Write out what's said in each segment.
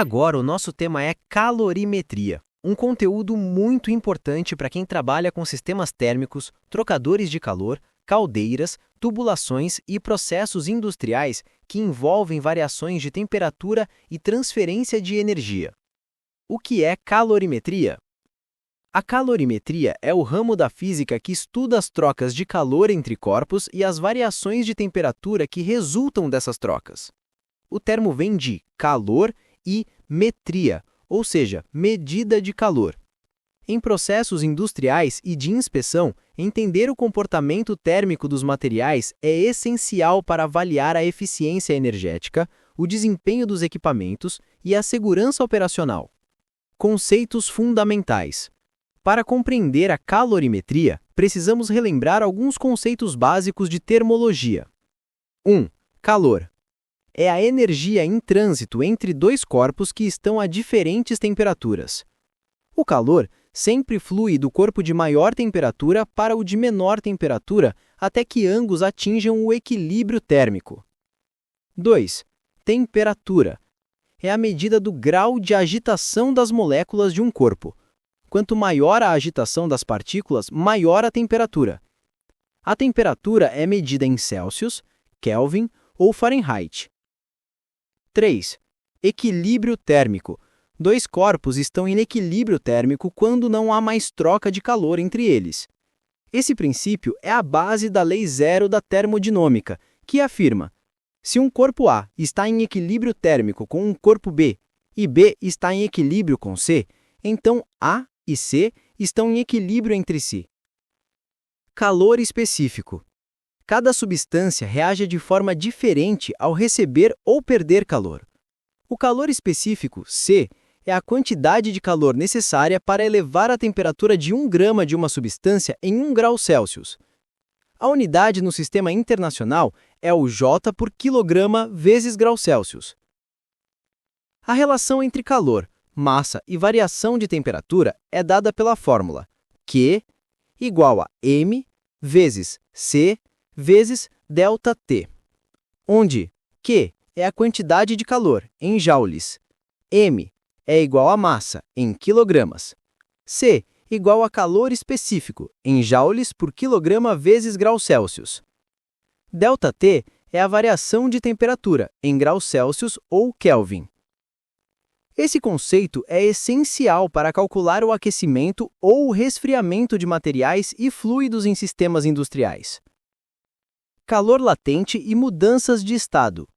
Agora o nosso tema é calorimetria, um conteúdo muito importante para quem trabalha com sistemas térmicos, trocadores de calor, caldeiras, tubulações e processos industriais que envolvem variações de temperatura e transferência de energia. O que é calorimetria? A calorimetria é o ramo da física que estuda as trocas de calor entre corpos e as variações de temperatura que resultam dessas trocas. O termo vem de calor e metria, ou seja, medida de calor. Em processos industriais e de inspeção, entender o comportamento térmico dos materiais é essencial para avaliar a eficiência energética, o desempenho dos equipamentos e a segurança operacional. Conceitos fundamentais. Para compreender a calorimetria, precisamos relembrar alguns conceitos básicos de termologia. 1. Calor. É a energia em trânsito entre dois corpos que estão a diferentes temperaturas. O calor sempre flui do corpo de maior temperatura para o de menor temperatura até que ambos atinjam o equilíbrio térmico. 2. Temperatura. É a medida do grau de agitação das moléculas de um corpo. Quanto maior a agitação das partículas, maior a temperatura. A temperatura é medida em Celsius, Kelvin ou Fahrenheit. 3. Equilíbrio térmico. Dois corpos estão em equilíbrio térmico quando não há mais troca de calor entre eles. Esse princípio é a base da lei zero da termodinâmica, que afirma: se um corpo A está em equilíbrio térmico com um corpo B e B está em equilíbrio com C, então A e C estão em equilíbrio entre si. Calor específico. Cada substância reage de forma diferente ao receber ou perder calor. O calor específico, C, é a quantidade de calor necessária para elevar a temperatura de 1 grama de uma substância em 1 grau Celsius. A unidade no sistema internacional é o J por quilograma vezes grau Celsius. A relação entre calor, massa e variação de temperatura é dada pela fórmula Q igual a m vezes C vezes ΔT, onde Q é a quantidade de calor em joules, m é igual a massa em quilogramas, C igual a calor específico em joules por quilograma vezes grau Celsius. ΔT é a variação de temperatura em graus Celsius ou Kelvin. Esse conceito é essencial para calcular o aquecimento ou o resfriamento de materiais e fluidos em sistemas industriais. Calor latente e mudanças de estado.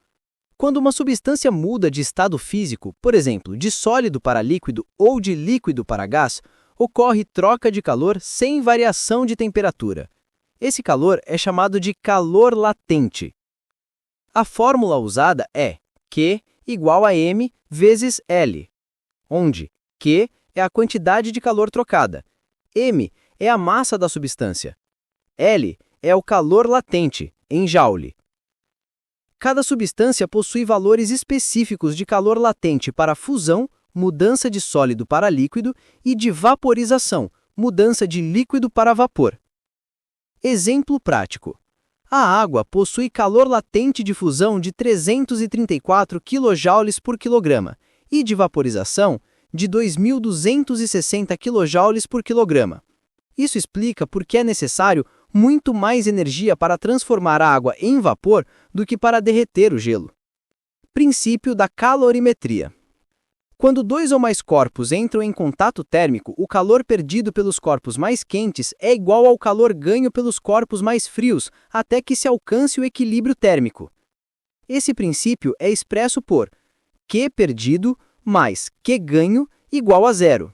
Quando uma substância muda de estado físico, por exemplo, de sólido para líquido ou de líquido para gás, ocorre troca de calor sem variação de temperatura. Esse calor é chamado de calor latente. A fórmula usada é Q igual a m vezes L, onde Q é a quantidade de calor trocada, m é a massa da substância, L é o calor latente, em joule. Cada substância possui valores específicos de calor latente para fusão, mudança de sólido para líquido, e de vaporização, mudança de líquido para vapor. Exemplo prático. A água possui calor latente de fusão de 334 kJ por quilograma e de vaporização de 2.260 kJ por quilograma. Isso explica por que é necessário muito mais energia para transformar a água em vapor do que para derreter o gelo. Princípio da calorimetria. Quando dois ou mais corpos entram em contato térmico, o calor perdido pelos corpos mais quentes é igual ao calor ganho pelos corpos mais frios, até que se alcance o equilíbrio térmico. Esse princípio é expresso por Q perdido mais Q ganho igual a zero.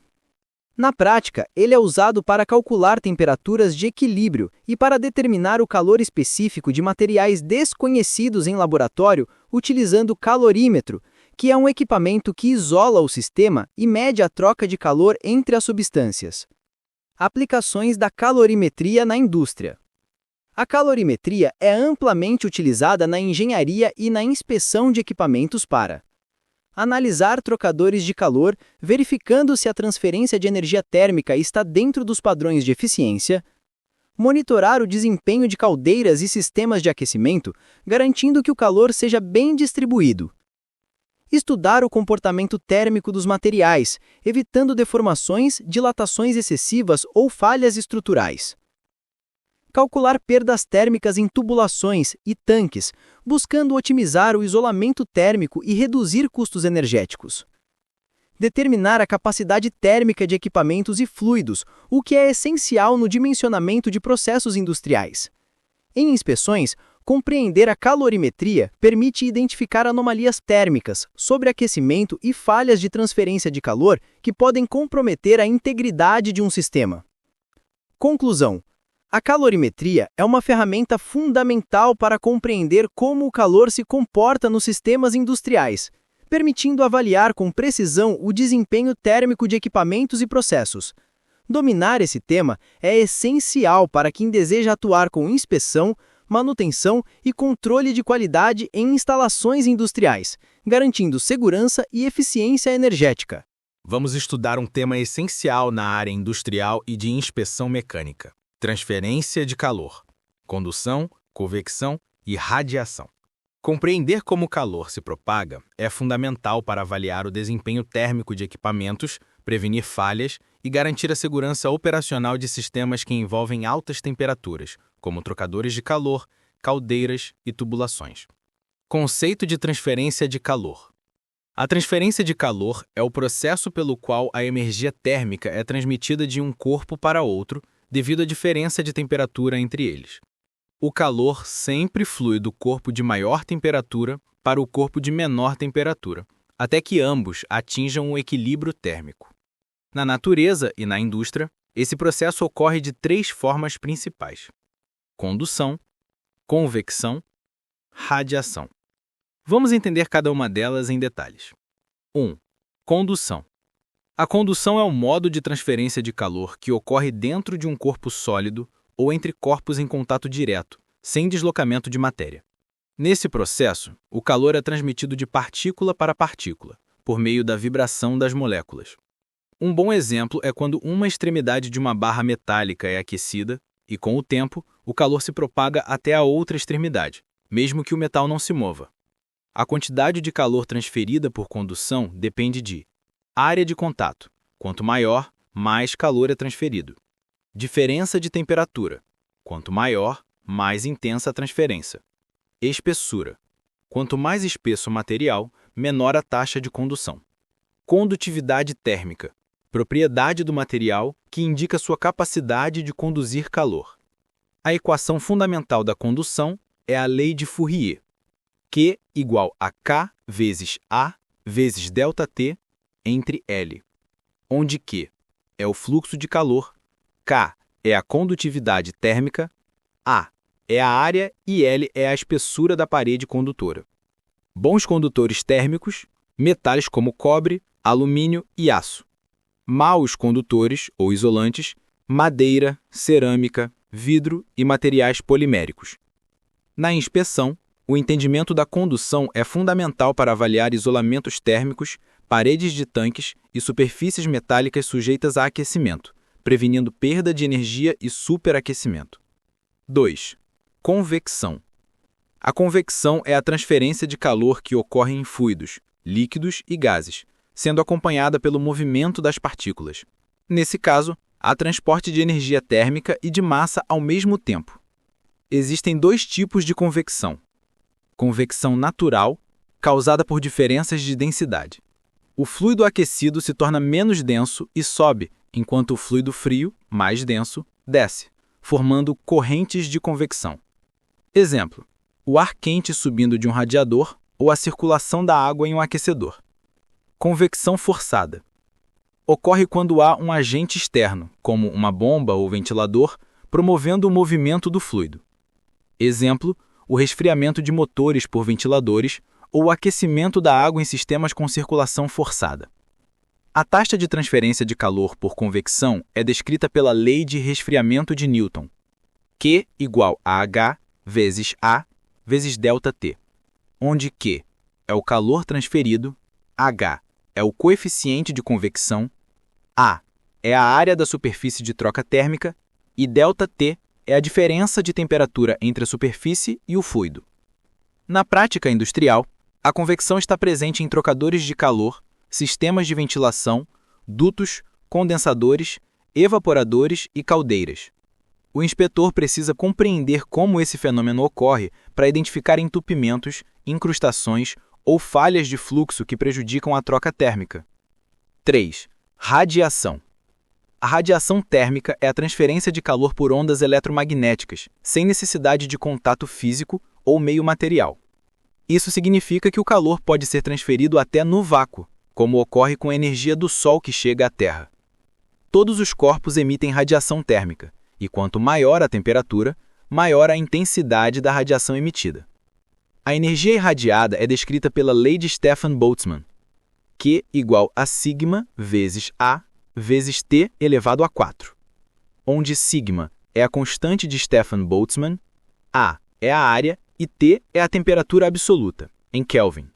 Na prática, ele é usado para calcular temperaturas de equilíbrio e para determinar o calor específico de materiais desconhecidos em laboratório utilizando o calorímetro, que é um equipamento que isola o sistema e mede a troca de calor entre as substâncias. Aplicações da calorimetria na indústria. A calorimetria é amplamente utilizada na engenharia e na inspeção de equipamentos para analisar trocadores de calor, verificando se a transferência de energia térmica está dentro dos padrões de eficiência, monitorar o desempenho de caldeiras e sistemas de aquecimento, garantindo que o calor seja bem distribuído, Estudar o comportamento térmico dos materiais, evitando deformações, dilatações excessivas ou falhas estruturais. Calcular perdas térmicas em tubulações e tanques, buscando otimizar o isolamento térmico e reduzir custos energéticos. Determinar a capacidade térmica de equipamentos e fluidos, o que é essencial no dimensionamento de processos industriais. Em inspeções, compreender a calorimetria permite identificar anomalias térmicas, sobreaquecimento e falhas de transferência de calor que podem comprometer a integridade de um sistema. Conclusão: a calorimetria é uma ferramenta fundamental para compreender como o calor se comporta nos sistemas industriais, permitindo avaliar com precisão o desempenho térmico de equipamentos e processos. Dominar esse tema é essencial para quem deseja atuar com inspeção, manutenção e controle de qualidade em instalações industriais, garantindo segurança e eficiência energética. Vamos estudar um tema essencial na área industrial e de inspeção mecânica: transferência de calor, condução, convecção e radiação. Compreender como o calor se propaga é fundamental para avaliar o desempenho térmico de equipamentos, prevenir falhas e garantir a segurança operacional de sistemas que envolvem altas temperaturas, como trocadores de calor, caldeiras e tubulações. Conceito de transferência de calor. A transferência de calor é o processo pelo qual a energia térmica é transmitida de um corpo para outro devido à diferença de temperatura entre eles. O calor sempre flui do corpo de maior temperatura para o corpo de menor temperatura, até que ambos atinjam um equilíbrio térmico. Na natureza e na indústria, esse processo ocorre de 3 formas principais: condução, convecção, radiação. Vamos entender cada uma delas em detalhes. 1. Condução. A condução é o modo de transferência de calor que ocorre dentro de um corpo sólido ou entre corpos em contato direto, sem deslocamento de matéria. Nesse processo, o calor é transmitido de partícula para partícula, por meio da vibração das moléculas. Um bom exemplo é quando uma extremidade de uma barra metálica é aquecida e, com o tempo, o calor se propaga até a outra extremidade, mesmo que o metal não se mova. A quantidade de calor transferida por condução depende de área de contato. Quanto maior, mais calor é transferido. Diferença de temperatura. Quanto maior, mais intensa a transferência. Espessura. Quanto mais espesso o material, menor a taxa de condução. Condutividade térmica. Propriedade do material que indica sua capacidade de conduzir calor. A equação fundamental da condução é a lei de Fourier, Q igual a K vezes A vezes ΔT entre L, onde Q é o fluxo de calor, K é a condutividade térmica, A é a área e L é a espessura da parede condutora. Bons condutores térmicos, metais como cobre, alumínio e aço. Maus condutores ou isolantes, madeira, cerâmica, vidro e materiais poliméricos. Na inspeção, o entendimento da condução é fundamental para avaliar isolamentos térmicos, paredes de tanques e superfícies metálicas sujeitas a aquecimento, prevenindo perda de energia e superaquecimento. 2. Convecção. A convecção é a transferência de calor que ocorre em fluidos, líquidos e gases, sendo acompanhada pelo movimento das partículas. Nesse caso, há transporte de energia térmica e de massa ao mesmo tempo. Existem 2 tipos de convecção. Convecção natural, causada por diferenças de densidade. O fluido aquecido se torna menos denso e sobe, enquanto o fluido frio, mais denso, desce, formando correntes de convecção. Exemplo: o ar quente subindo de um radiador ou a circulação da água em um aquecedor. Convecção forçada. Ocorre quando há um agente externo, como uma bomba ou ventilador, promovendo o movimento do fluido. Exemplo: o resfriamento de motores por ventiladores ou o aquecimento da água em sistemas com circulação forçada. A taxa de transferência de calor por convecção é descrita pela lei de resfriamento de Newton, Q igual a H vezes A vezes ΔT, onde Q é o calor transferido, H é o coeficiente de convecção, A é a área da superfície de troca térmica e ΔT é a diferença de temperatura entre a superfície e o fluido. Na prática industrial, A convecção está presente em trocadores de calor, sistemas de ventilação, dutos, condensadores, evaporadores e caldeiras. O inspetor precisa compreender como esse fenômeno ocorre para identificar entupimentos, incrustações ou falhas de fluxo que prejudicam a troca térmica. 3. Radiação. A radiação térmica é a transferência de calor por ondas eletromagnéticas, sem necessidade de contato físico ou meio material. Isso significa que o calor pode ser transferido até no vácuo, como ocorre com a energia do Sol que chega à Terra. Todos os corpos emitem radiação térmica, e quanto maior a temperatura, maior a intensidade da radiação emitida. A energia irradiada é descrita pela lei de Stefan Boltzmann, Q igual a sigma vezes A vezes T elevado a 4, onde sigma é a constante de Stefan Boltzmann, A é a área e T é a temperatura absoluta, em Kelvin.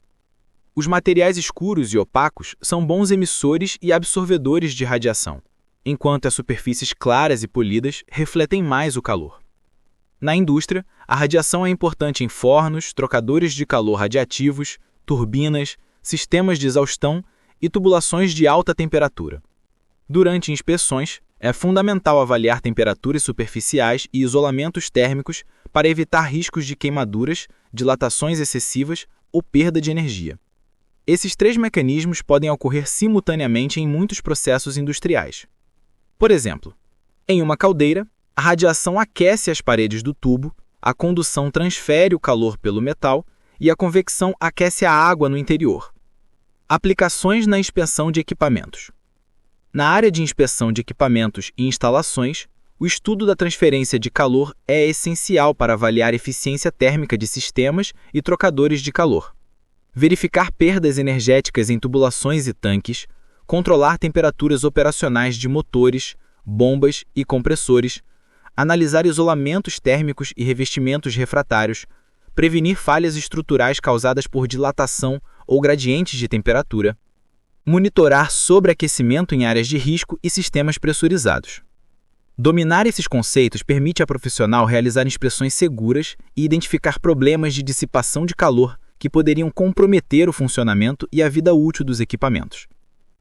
Os materiais escuros e opacos são bons emissores e absorvedores de radiação, enquanto as superfícies claras e polidas refletem mais o calor. Na indústria, a radiação é importante em fornos, trocadores de calor radiativos, turbinas, sistemas de exaustão e tubulações de alta temperatura. Durante inspeções, é fundamental avaliar temperaturas superficiais e isolamentos térmicos para evitar riscos de queimaduras, dilatações excessivas ou perda de energia. Esses 3 mecanismos podem ocorrer simultaneamente em muitos processos industriais. Por exemplo, em uma caldeira, a radiação aquece as paredes do tubo, a condução transfere o calor pelo metal e a convecção aquece a água no interior. Aplicações na inspeção de equipamentos. Na área de inspeção de equipamentos e instalações, o estudo da transferência de calor é essencial para avaliar a eficiência térmica de sistemas e trocadores de calor. Verificar perdas energéticas em tubulações e tanques, controlar temperaturas operacionais de motores, bombas e compressores, analisar isolamentos térmicos e revestimentos refratários, prevenir falhas estruturais causadas por dilatação ou gradientes de temperatura, monitorar sobreaquecimento em áreas de risco e sistemas pressurizados. Dominar esses conceitos permite a profissional realizar inspeções seguras e identificar problemas de dissipação de calor que poderiam comprometer o funcionamento e a vida útil dos equipamentos.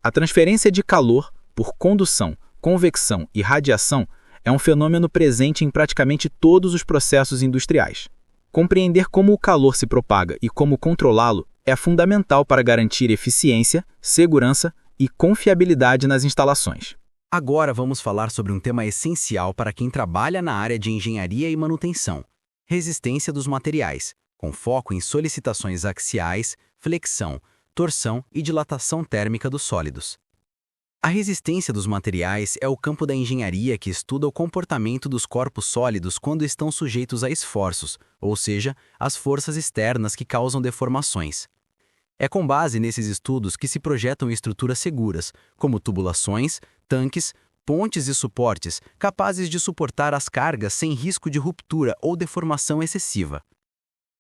A transferência de calor por condução, convecção e radiação é um fenômeno presente em praticamente todos os processos industriais. Compreender como o calor se propaga e como controlá-lo é fundamental para garantir eficiência, segurança e confiabilidade nas instalações. Agora vamos falar sobre um tema essencial para quem trabalha na área de engenharia e manutenção: resistência dos materiais, com foco em solicitações axiais, flexão, torção e dilatação térmica dos sólidos. A resistência dos materiais é o campo da engenharia que estuda o comportamento dos corpos sólidos quando estão sujeitos a esforços, ou seja, as forças externas que causam deformações. É com base nesses estudos que se projetam estruturas seguras, como tubulações, tanques, pontes e suportes, capazes de suportar as cargas sem risco de ruptura ou deformação excessiva.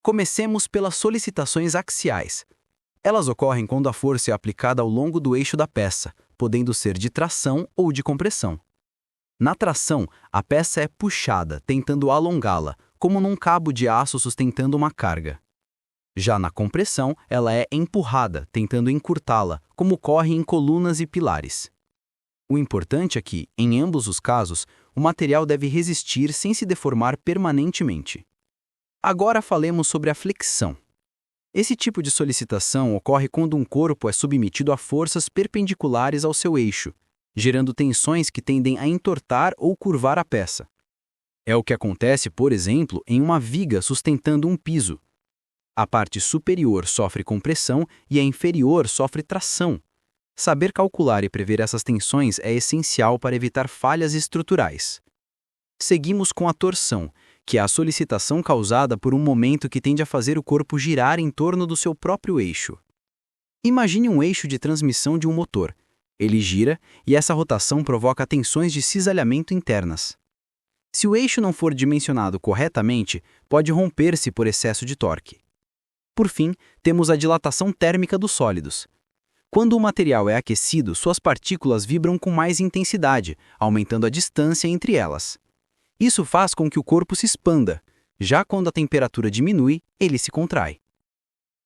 Comecemos pelas solicitações axiais. Elas ocorrem quando a força é aplicada ao longo do eixo da peça, podendo ser de tração ou de compressão. Na tração, a peça é puxada, tentando alongá-la, como num cabo de aço sustentando uma carga. Já na compressão, ela é empurrada, tentando encurtá-la, como ocorre em colunas e pilares. O importante é que, em ambos os casos, o material deve resistir sem se deformar permanentemente. Agora falemos sobre a flexão. Esse tipo de solicitação ocorre quando um corpo é submetido a forças perpendiculares ao seu eixo, gerando tensões que tendem a entortar ou curvar a peça. É o que acontece, por exemplo, em uma viga sustentando um piso. A parte superior sofre compressão e a inferior sofre tração. Saber calcular e prever essas tensões é essencial para evitar falhas estruturais. Seguimos com a torção, que é a solicitação causada por um momento que tende a fazer o corpo girar em torno do seu próprio eixo. Imagine um eixo de transmissão de um motor. Ele gira e essa rotação provoca tensões de cisalhamento internas. Se o eixo não for dimensionado corretamente, pode romper-se por excesso de torque. Por fim, temos a dilatação térmica dos sólidos. Quando o material é aquecido, suas partículas vibram com mais intensidade, aumentando a distância entre elas. Isso faz com que o corpo se expanda. Já quando a temperatura diminui, ele se contrai.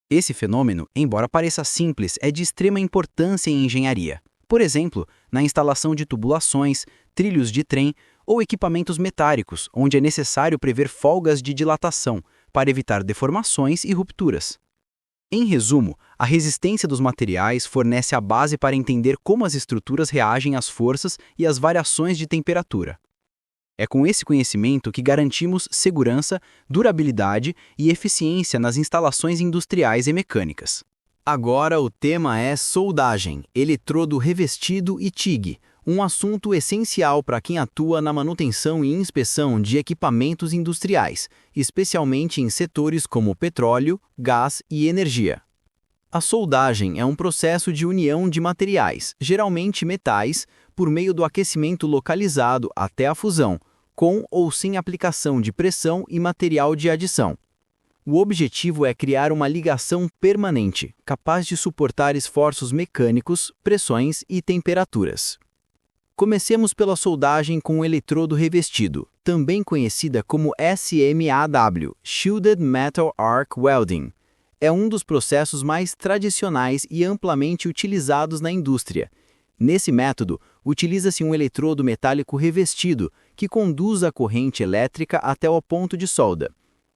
Esse fenômeno, embora pareça simples, é de extrema importância em engenharia. Por exemplo, na instalação de tubulações, trilhos de trem ou equipamentos metálicos, onde é necessário prever folgas de dilatação para evitar deformações e rupturas. Em resumo, a resistência dos materiais fornece a base para entender como as estruturas reagem às forças e às variações de temperatura. É com esse conhecimento que garantimos segurança, durabilidade e eficiência nas instalações industriais e mecânicas. Agora o tema é soldagem, eletrodo revestido e TIG, um assunto essencial para quem atua na manutenção e inspeção de equipamentos industriais, especialmente em setores como petróleo, gás e energia. A soldagem é um processo de união de materiais, geralmente metais, por meio do aquecimento localizado até a fusão, com ou sem aplicação de pressão e material de adição. O objetivo é criar uma ligação permanente, capaz de suportar esforços mecânicos, pressões e temperaturas. Comecemos pela soldagem com o eletrodo revestido, também conhecida como SMAW, Shielded Metal Arc Welding. É um dos processos mais tradicionais e amplamente utilizados na indústria. Nesse método, utiliza-se um eletrodo metálico revestido que conduz a corrente elétrica até o ponto de solda.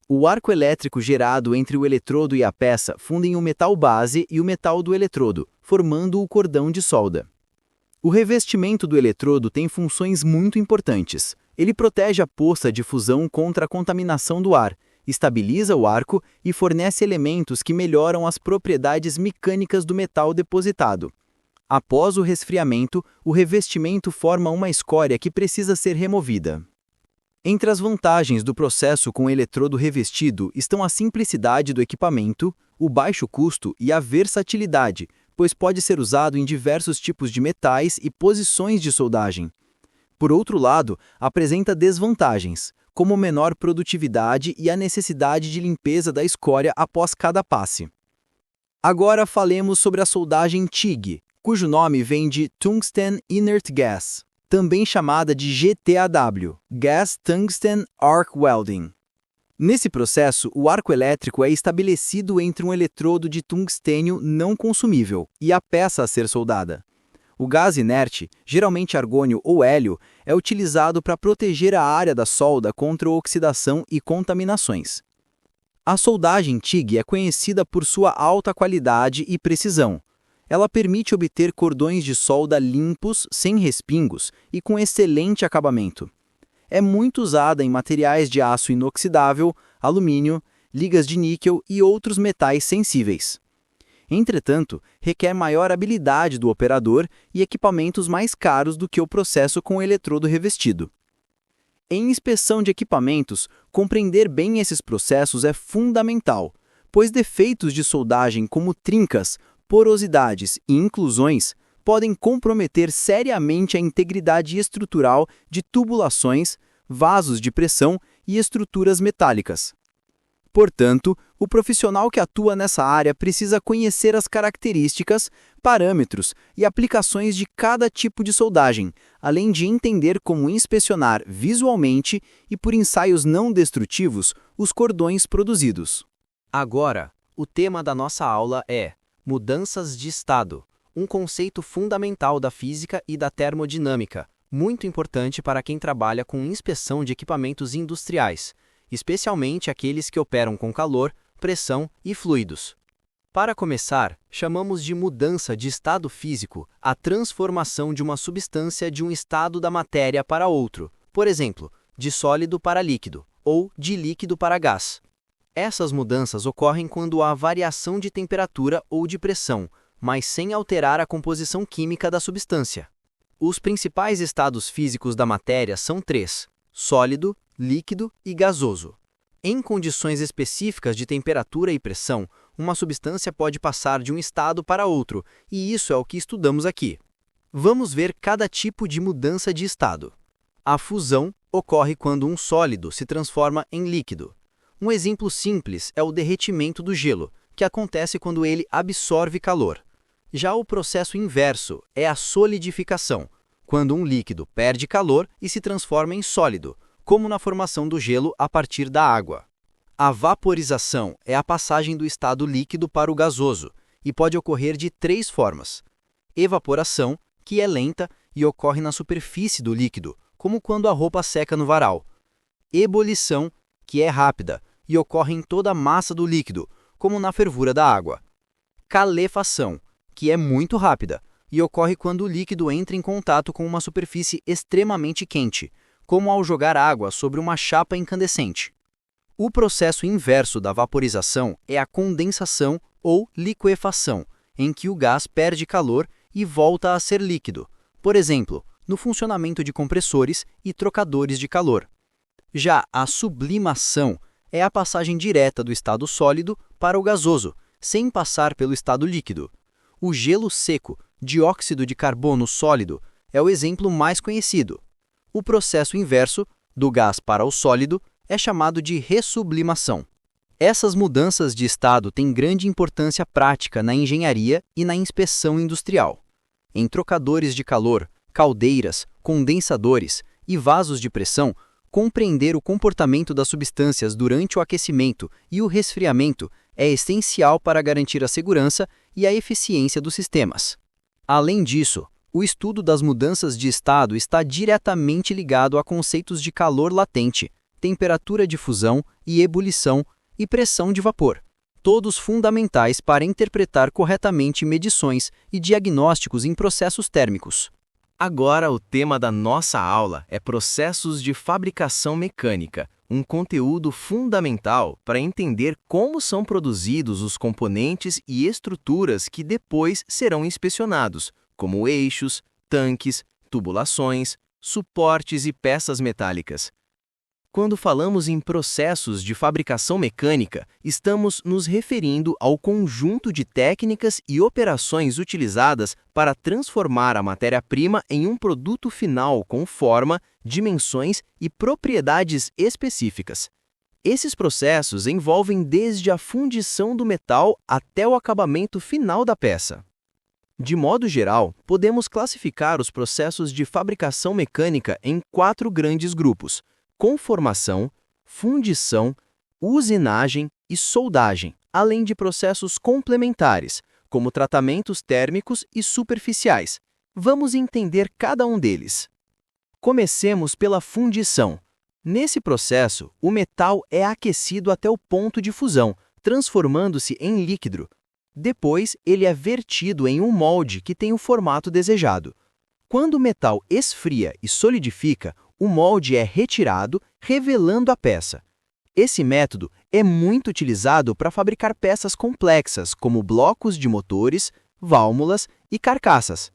O arco elétrico gerado entre o eletrodo e a peça fundem o metal base e o metal do eletrodo, formando o cordão de solda. O revestimento do eletrodo tem funções muito importantes. Ele protege a poça de fusão contra a contaminação do ar, estabiliza o arco e fornece elementos que melhoram as propriedades mecânicas do metal depositado. Após o resfriamento, o revestimento forma uma escória que precisa ser removida. Entre as vantagens do processo com eletrodo revestido estão a simplicidade do equipamento, o baixo custo e a versatilidade, pois pode ser usado em diversos tipos de metais e posições de soldagem. Por outro lado, apresenta desvantagens, como menor produtividade e a necessidade de limpeza da escória após cada passe. Agora falemos sobre a soldagem TIG, cujo nome vem de Tungsten Inert Gas, também chamada de GTAW, Gas Tungsten Arc Welding. Nesse processo, o arco elétrico é estabelecido entre um eletrodo de tungstênio não consumível e a peça a ser soldada. O gás inerte, geralmente argônio ou hélio, é utilizado para proteger a área da solda contra oxidação e contaminações. A soldagem TIG é conhecida por sua alta qualidade e precisão. Ela permite obter cordões de solda limpos, sem respingos e com excelente acabamento. É muito usada em materiais de aço inoxidável, alumínio, ligas de níquel e outros metais sensíveis. Entretanto, requer maior habilidade do operador e equipamentos mais caros do que o processo com eletrodo revestido. Em inspeção de equipamentos, compreender bem esses processos é fundamental, pois defeitos de soldagem como trincas, porosidades e inclusões podem comprometer seriamente a integridade estrutural de tubulações, vasos de pressão e estruturas metálicas. Portanto, o profissional que atua nessa área precisa conhecer as características, parâmetros e aplicações de cada tipo de soldagem, além de entender como inspecionar visualmente e por ensaios não destrutivos os cordões produzidos. Agora, o tema da nossa aula é mudanças de estado, um conceito fundamental da física e da termodinâmica, muito importante para quem trabalha com inspeção de equipamentos industriais, especialmente aqueles que operam com calor, pressão e fluidos. Para começar, chamamos de mudança de estado físico a transformação de uma substância de um estado da matéria para outro, por exemplo, de sólido para líquido, ou de líquido para gás. Essas mudanças ocorrem quando há variação de temperatura ou de pressão, mas sem alterar a composição química da substância. Os principais estados físicos da matéria são três: sólido, líquido e gasoso. Em condições específicas de temperatura e pressão, uma substância pode passar de um estado para outro, e isso é o que estudamos aqui. Vamos ver cada tipo de mudança de estado. A fusão ocorre quando um sólido se transforma em líquido. Um exemplo simples é o derretimento do gelo, que acontece quando ele absorve calor. Já o processo inverso é a solidificação, quando um líquido perde calor e se transforma em sólido, como na formação do gelo a partir da água. A vaporização é a passagem do estado líquido para o gasoso e pode ocorrer de três formas. Evaporação, que é lenta e ocorre na superfície do líquido, como quando a roupa seca no varal. Ebulição, que é rápida e ocorre em toda a massa do líquido, como na fervura da água. Calefação, que é muito rápida e ocorre quando o líquido entra em contato com uma superfície extremamente quente, como ao jogar água sobre uma chapa incandescente. O processo inverso da vaporização é a condensação ou liquefação, em que o gás perde calor e volta a ser líquido, por exemplo, no funcionamento de compressores e trocadores de calor. Já a sublimação é a passagem direta do estado sólido para o gasoso, sem passar pelo estado líquido. O gelo seco, dióxido de carbono sólido, é o exemplo mais conhecido. O processo inverso, do gás para o sólido, é chamado de ressublimação. Essas mudanças de estado têm grande importância prática na engenharia e na inspeção industrial. Em trocadores de calor, caldeiras, condensadores e vasos de pressão, compreender o comportamento das substâncias durante o aquecimento e o resfriamento é essencial para garantir a segurança e a eficiência dos sistemas. Além disso, o estudo das mudanças de estado está diretamente ligado a conceitos de calor latente, temperatura de fusão e ebulição e pressão de vapor, todos fundamentais para interpretar corretamente medições e diagnósticos em processos térmicos. Agora o tema da nossa aula é processos de fabricação mecânica, um conteúdo fundamental para entender como são produzidos os componentes e estruturas que depois serão inspecionados, como eixos, tanques, tubulações, suportes e peças metálicas. Quando falamos em processos de fabricação mecânica, estamos nos referindo ao conjunto de técnicas e operações utilizadas para transformar a matéria-prima em um produto final com forma, dimensões e propriedades específicas. Esses processos envolvem desde a fundição do metal até o acabamento final da peça. De modo geral, podemos classificar os processos de fabricação mecânica em 4 grandes grupos: conformação, fundição, usinagem e soldagem, além de processos complementares, como tratamentos térmicos e superficiais. Vamos entender cada um deles. Comecemos pela fundição. Nesse processo, o metal é aquecido até o ponto de fusão, transformando-se em líquido. Depois, ele é vertido em um molde que tem o formato desejado. Quando o metal esfria e solidifica, o molde é retirado, revelando a peça. Esse método é muito utilizado para fabricar peças complexas, como blocos de motores, válvulas e carcaças.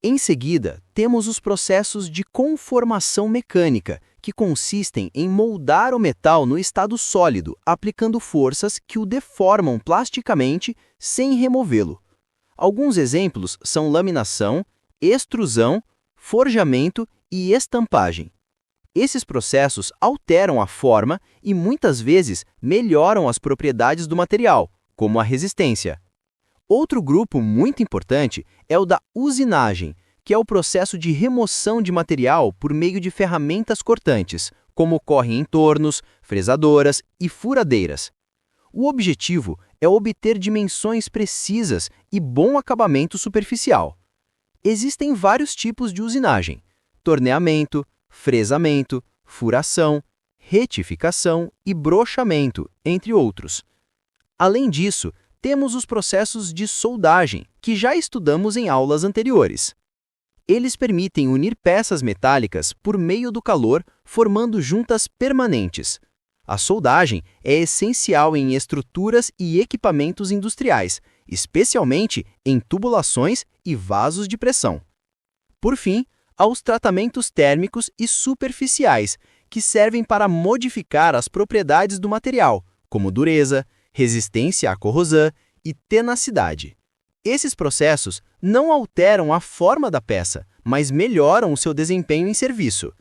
Em seguida, temos os processos de conformação mecânica, que consistem em moldar o metal no estado sólido, aplicando forças que o deformam plasticamente sem removê-lo. Alguns exemplos são laminação, extrusão, forjamento e estampagem. Esses processos alteram a forma e muitas vezes melhoram as propriedades do material, como a resistência. Outro grupo muito importante é o da usinagem, que é o processo de remoção de material por meio de ferramentas cortantes, como ocorre em tornos, fresadoras e furadeiras. O objetivo é obter dimensões precisas e bom acabamento superficial. Existem vários tipos de usinagem: torneamento, fresamento, furação, retificação e brochamento, entre outros. Além disso, temos os processos de soldagem, que já estudamos em aulas anteriores. Eles permitem unir peças metálicas por meio do calor, formando juntas permanentes. A soldagem é essencial em estruturas e equipamentos industriais, especialmente em tubulações e vasos de pressão. Por fim, há os tratamentos térmicos e superficiais, que servem para modificar as propriedades do material, como dureza, resistência à corrosão e tenacidade. Esses processos não alteram a forma da peça, mas melhoram o seu desempenho em serviço.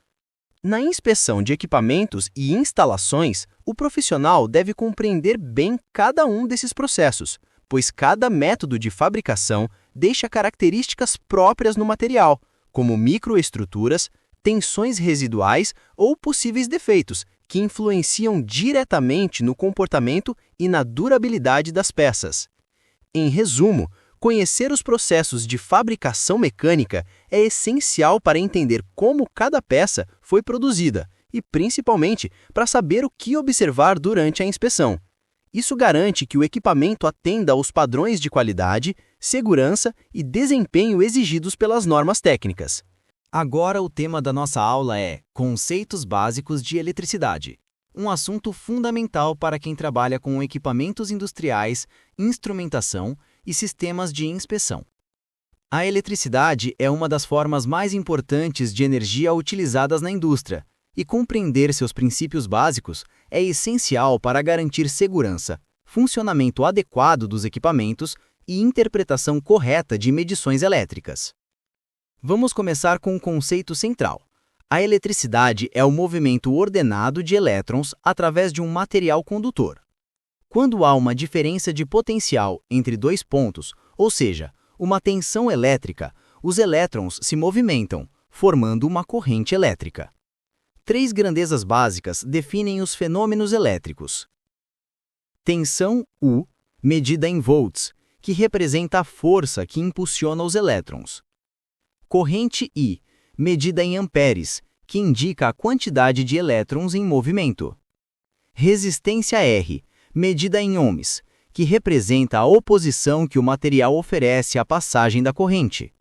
Na inspeção de equipamentos e instalações, o profissional deve compreender bem cada um desses processos, pois cada método de fabricação deixa características próprias no material, como microestruturas, tensões residuais ou possíveis defeitos, que influenciam diretamente no comportamento e na durabilidade das peças. Em resumo, conhecer os processos de fabricação mecânica é essencial para entender como cada peça foi produzida e, principalmente, para saber o que observar durante a inspeção. Isso garante que o equipamento atenda aos padrões de qualidade, segurança e desempenho exigidos pelas normas técnicas. Agora o tema da nossa aula é Conceitos Básicos de Eletricidade, um assunto fundamental para quem trabalha com equipamentos industriais, instrumentação e sistemas de inspeção. A eletricidade é uma das formas mais importantes de energia utilizadas na indústria, e compreender seus princípios básicos é essencial para garantir segurança, funcionamento adequado dos equipamentos e interpretação correta de medições elétricas. Vamos começar com um conceito central. A eletricidade é o movimento ordenado de elétrons através de um material condutor. Quando há uma diferença de potencial entre dois pontos, ou seja, uma tensão elétrica, os elétrons se movimentam, formando uma corrente elétrica. Três grandezas básicas definem os fenômenos elétricos. Tensão U, medida em volts, que representa a força que impulsiona os elétrons. Corrente I, medida em amperes, que indica a quantidade de elétrons em movimento. Resistência R, medida em ohms, que representa a oposição que o material oferece à passagem da corrente.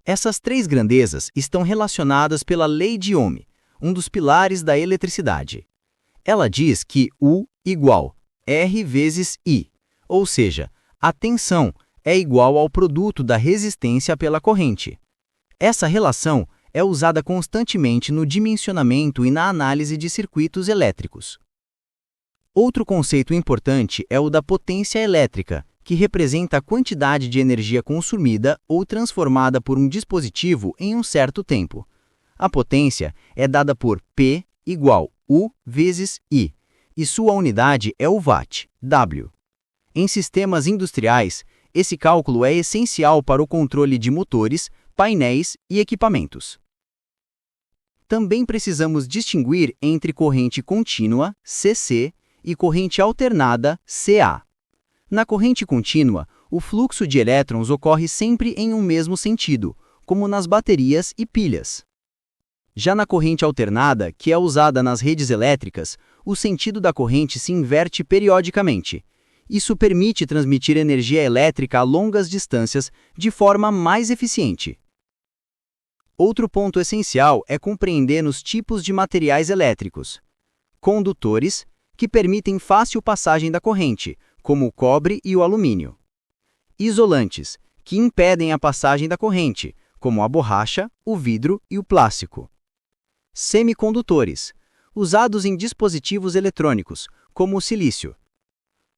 Essas três grandezas estão relacionadas pela lei de Ohm, um dos pilares da eletricidade. Ela diz que U igual R vezes I, ou seja, a tensão é igual ao produto da resistência pela corrente. Essa relação é usada constantemente no dimensionamento e na análise de circuitos elétricos. Outro conceito importante é o da potência elétrica, que representa a quantidade de energia consumida ou transformada por um dispositivo em um certo tempo. A potência é dada por P igual U vezes I, e sua unidade é o watt, W. Em sistemas industriais, esse cálculo é essencial para o controle de motores, painéis e equipamentos. Também precisamos distinguir entre corrente contínua, CC, e corrente alternada, CA. Na corrente contínua, o fluxo de elétrons ocorre sempre em um mesmo sentido, como nas baterias e pilhas. Já na corrente alternada, que é usada nas redes elétricas, o sentido da corrente se inverte periodicamente. Isso permite transmitir energia elétrica a longas distâncias de forma mais eficiente. Outro ponto essencial é compreender os tipos de materiais elétricos. Condutores, que permitem fácil passagem da corrente, como o cobre e o alumínio. Isolantes, que impedem a passagem da corrente, como a borracha, o vidro e o plástico. Semicondutores, usados em dispositivos eletrônicos, como o silício.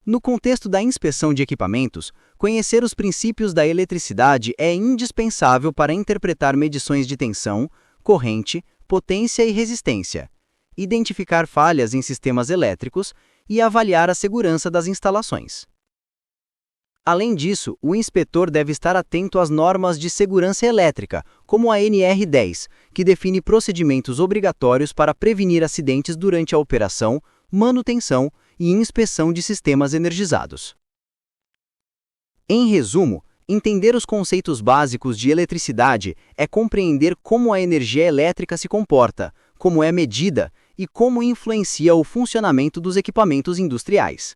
No contexto da inspeção de equipamentos, conhecer os princípios da eletricidade é indispensável para interpretar medições de tensão, corrente, potência e resistência, identificar falhas em sistemas elétricos e avaliar a segurança das instalações. Além disso, o inspetor deve estar atento às normas de segurança elétrica, como a NR10, que define procedimentos obrigatórios para prevenir acidentes durante a operação, manutenção e inspeção de sistemas energizados. Em resumo, entender os conceitos básicos de eletricidade é compreender como a energia elétrica se comporta, como é medida e como influencia o funcionamento dos equipamentos industriais.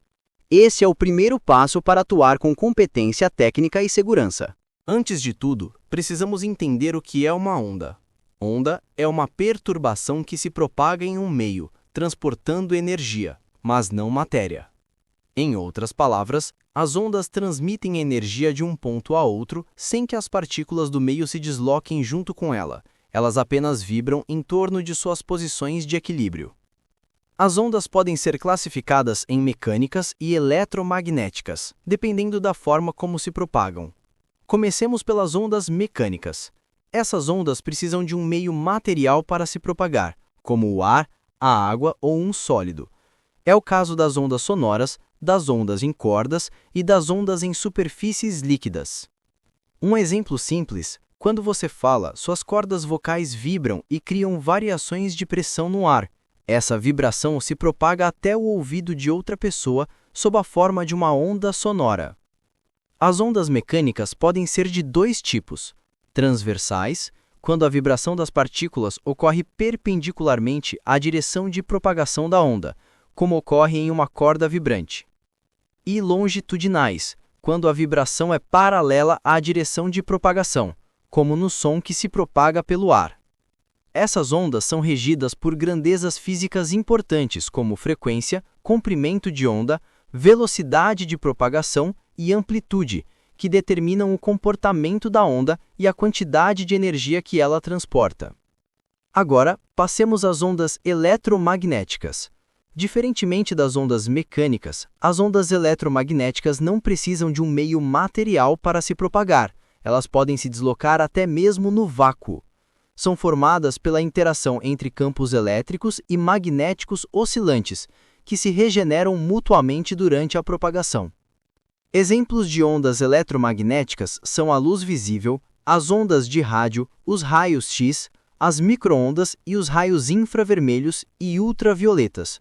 Esse é o primeiro passo para atuar com competência técnica e segurança. Antes de tudo, precisamos entender o que é uma onda. Onda é uma perturbação que se propaga em um meio, transportando energia, mas não matéria. Em outras palavras, as ondas transmitem energia de um ponto a outro sem que as partículas do meio se desloquem junto com ela. Elas apenas vibram em torno de suas posições de equilíbrio. As ondas podem ser classificadas em mecânicas e eletromagnéticas, dependendo da forma como se propagam. Comecemos pelas ondas mecânicas. Essas ondas precisam de um meio material para se propagar, como o ar, a água ou um sólido. É o caso das ondas sonoras, das ondas em cordas e das ondas em superfícies líquidas. Um exemplo simples: quando você fala, suas cordas vocais vibram e criam variações de pressão no ar. Essa vibração se propaga até o ouvido de outra pessoa sob a forma de uma onda sonora. As ondas mecânicas podem ser de dois tipos: transversais, quando a vibração das partículas ocorre perpendicularmente à direção de propagação da onda, como ocorre em uma corda vibrante, e longitudinais, quando a vibração é paralela à direção de propagação, como no som que se propaga pelo ar. Essas ondas são regidas por grandezas físicas importantes como frequência, comprimento de onda, velocidade de propagação e amplitude, que determinam o comportamento da onda e a quantidade de energia que ela transporta. Agora, passemos às ondas eletromagnéticas. Diferentemente das ondas mecânicas, as ondas eletromagnéticas não precisam de um meio material para se propagar. Elas podem se deslocar até mesmo no vácuo. São formadas pela interação entre campos elétricos e magnéticos oscilantes, que se regeneram mutuamente durante a propagação. Exemplos de ondas eletromagnéticas são a luz visível, as ondas de rádio, os raios X, as microondas e os raios infravermelhos e ultravioletas.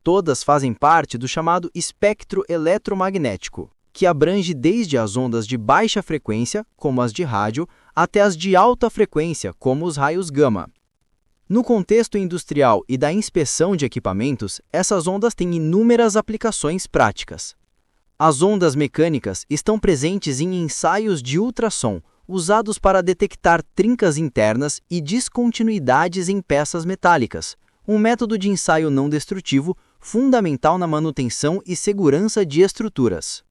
Todas fazem parte do chamado espectro eletromagnético, que abrange desde as ondas de baixa frequência, como as de rádio, até as de alta frequência, como os raios gama. No contexto industrial e da inspeção de equipamentos, essas ondas têm inúmeras aplicações práticas. As ondas mecânicas estão presentes em ensaios de ultrassom, usados para detectar trincas internas e descontinuidades em peças metálicas, um método de ensaio não destrutivo fundamental na manutenção e segurança de estruturas.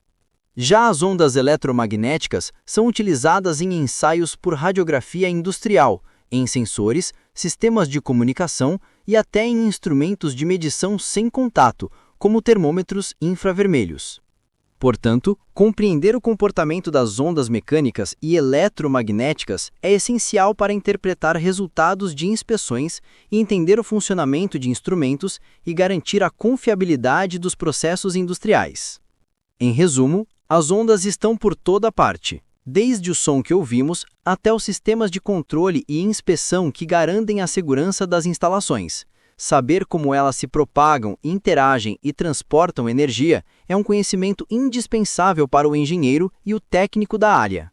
Já as ondas eletromagnéticas são utilizadas em ensaios por radiografia industrial, em sensores, sistemas de comunicação e até em instrumentos de medição sem contato, como termômetros infravermelhos. Portanto, compreender o comportamento das ondas mecânicas e eletromagnéticas é essencial para interpretar resultados de inspeções e entender o funcionamento de instrumentos e garantir a confiabilidade dos processos industriais. Em resumo, as ondas estão por toda parte, desde o som que ouvimos até os sistemas de controle e inspeção que garantem a segurança das instalações. Saber como elas se propagam, interagem e transportam energia é um conhecimento indispensável para o engenheiro e o técnico da área.